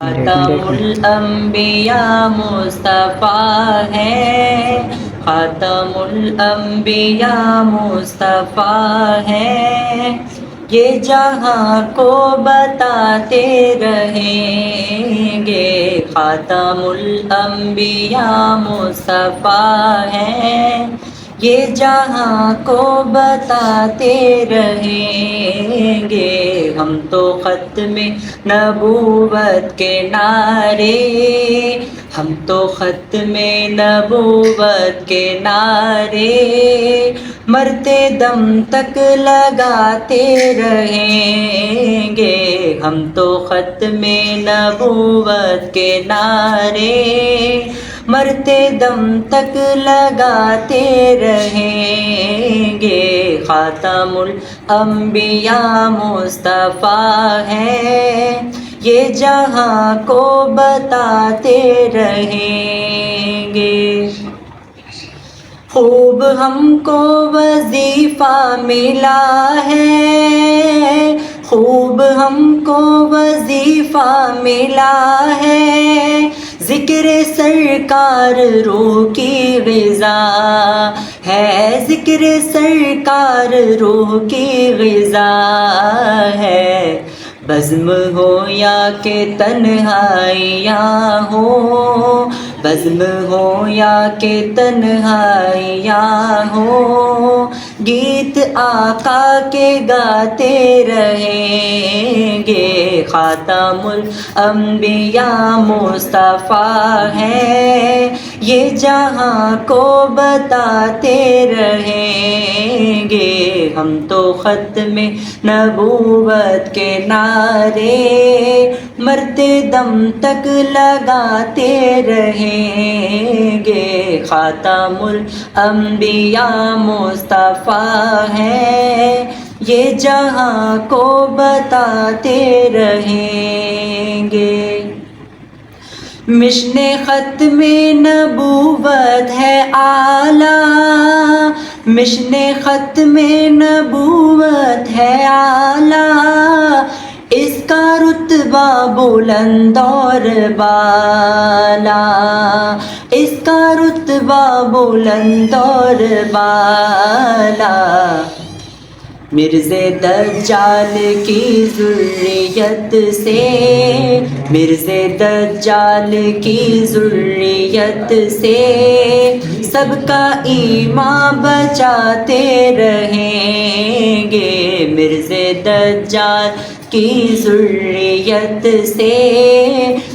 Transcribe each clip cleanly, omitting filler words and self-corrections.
خاتم الانبیاء مصطفیٰ ہے، خاتم الانبیاء مصطفیٰ ہے، یہ جہاں کو بتاتے رہیں گے، خاتم الانبیاء مصطفیٰ ہے، یہ جہاں کو بتاتے رہیں گے، ہم تو ختم نبوت کے نعرے، ہم تو ختم نبوت کے نعرے مرتے دم تک لگاتے رہیں گے، ہم تو ختم نبوت کے نعرے مرتے دم تک لگاتے رہیں گے، خاتم الانبیاء مصطفیٰ ہے، یہ جہاں کو بتاتے رہیں گے، خوب ہم کو وظیفہ ملا ہے، خوب ہم کو وظیفہ ملا ہے، ذکر سرکار روح کی غذا ہے، ذکر سرکار روح کی غذا ہے، بزم ہو یا کہ تنہائیاں ہو، بزم ہو یا کہ تنہائیاں ہو، گیت آقا کے گاتے رہیں گے، خاتم الانبیاء مصطفیٰ ہے، یہ جہاں کو بتاتے رہیں گے، ہم تو ختم نبوت کے نعرے مرتے دم تک لگاتے رہیں گے، خاتم الانبیاء مصطفیٰ ہے، یہ جہاں کو بتاتے رہیں گے، مشن ختم نبوت ہے اعلیٰ، مشن ختم نبوت ہے اعلیٰ، اس کا رتبہ بلند اور بالا، اس کا رتبہ بلند اور بالا، مرزا دجال کی ذریت سے، مرزا دجال کی ذریت سے سب کا ایمان بچاتے رہیں گے، مرزا دجال کی ذریت سے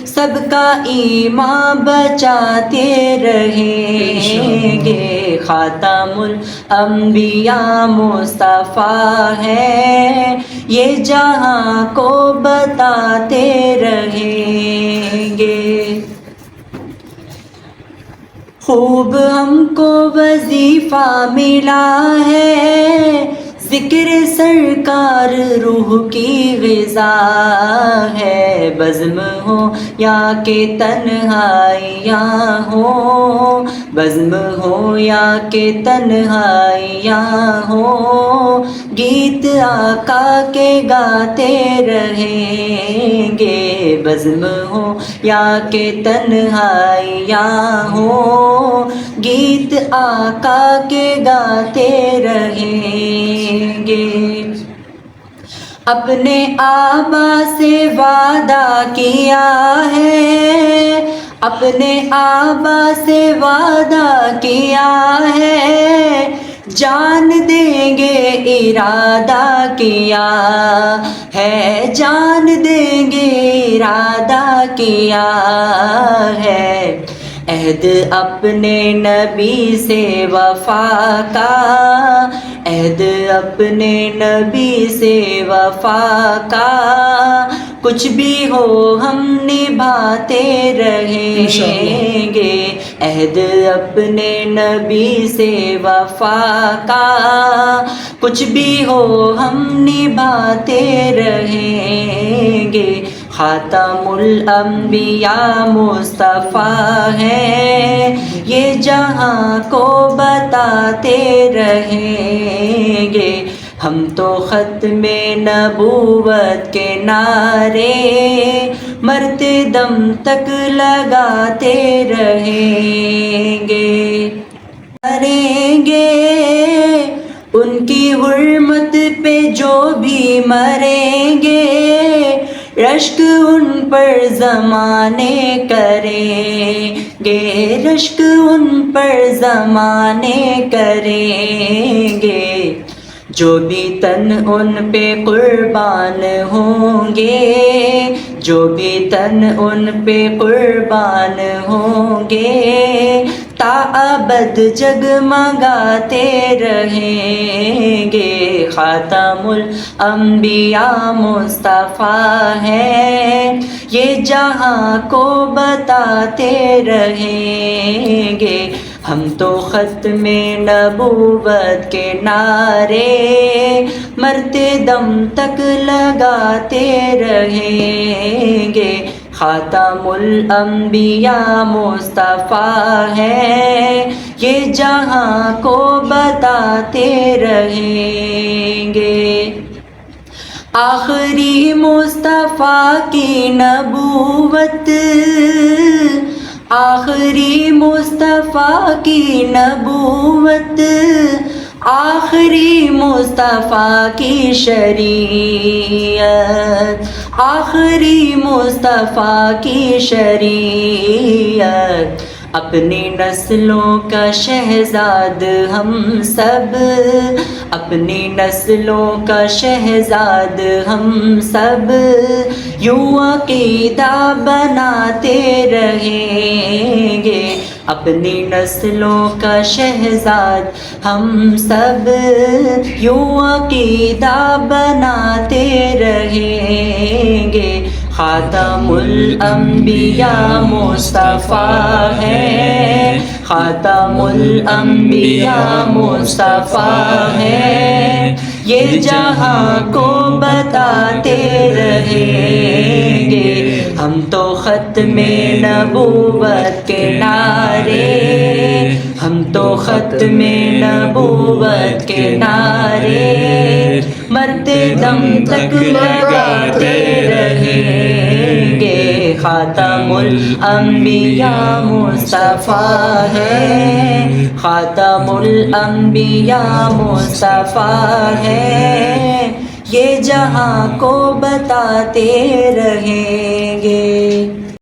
سب کا ایمان بچاتے رہیں گے، خاتم الانبیاء مصطفیٰ ہے، یہ جہاں کو بتاتے رہیں گے، خوب ہم کو وظیفہ ملا ہے، ذکر سرکار روح کی غذا ہے، بزم ہو یا کہ تنہائیاں ہو، بزم ہو یا کہ تنہائیاں ہو، گیت آقا کے گاتے رہیں گے، بزم ہو یا کہ تنہائیاں ہو، گیت آقا کے گاتے رہیں گے، اپنے آبا سے وعدہ کیا ہے، اپنے آبا سے وعدہ کیا ہے، جان دیں گے ارادہ کیا ہے، جان دیں گے ارادہ کیا ہے، عہد اپنے نبی سے وفا کا، عہد اپنے نبی سے وفا کا، کچھ بھی ہو ہم نبھاتے رہیں گے، عہد اپنے نبی سے وفا کا، کچھ بھی ہو ہم نبھاتے رہیں گے، خاتم الانبیاء مصطفیٰ ہے، یہ جہاں کو بتاتے رہیں گے، ہم تو ختم نبوت کے نعرے مرتے دم تک لگاتے رہیں گے، مریں گے ان کی حرمت پہ جو بھی مریں گے، رشک ان پر زمانے کریں گے، رشک ان پر زمانے کریں گے، جو بھی تن ان پہ قربان ہوں گے، جو بھی تن ان پہ قربان ہوں گے، تا ابد جگمگاتے رہیں گے۔ خاتم الانبیاء مصطفیٰ ہے، یہ جہاں کو بتاتے رہیں گے، ہم تو ختم نبوت کے نعرے مرتے دم تک لگاتے رہیں گے۔ خاتم الانبیاء مصطفیٰ ہے، یہ جہاں کو بتاتے رہیں گے۔ آخری مصطفیٰ کی نبوت، آخری مصطفیٰ کی نبوت، آخری مصطفیٰ کی شریعت، آخری مصطفیٰ کی شریعت، اپنی نسلوں کا شہزاد ہم سب، اپنی نسلوں کا شہزاد ہم سب، یوں عقیدہ بناتے رہیں گے، اپنی نسلوں کا شہزاد ہم سب، یوں عقیدہ بناتے رہیں گے۔ خاتم الانبیاء مصطفیٰ ہے، خاتم الانبیاء مصطفیٰ ہے، یہ جہاں کو بتاتے رہیں گے، ہم تو ختم نبوت کے نعرے، ہم تو ختم نبوت کے نعرے مرتے دم تک لگاتے رہیں گے۔ خاتم الانبیاء مصطفیٰ ہے، خاتم الانبیاء مصطفیٰ ہے، یہ جہاں کو بتاتے رہیں گے۔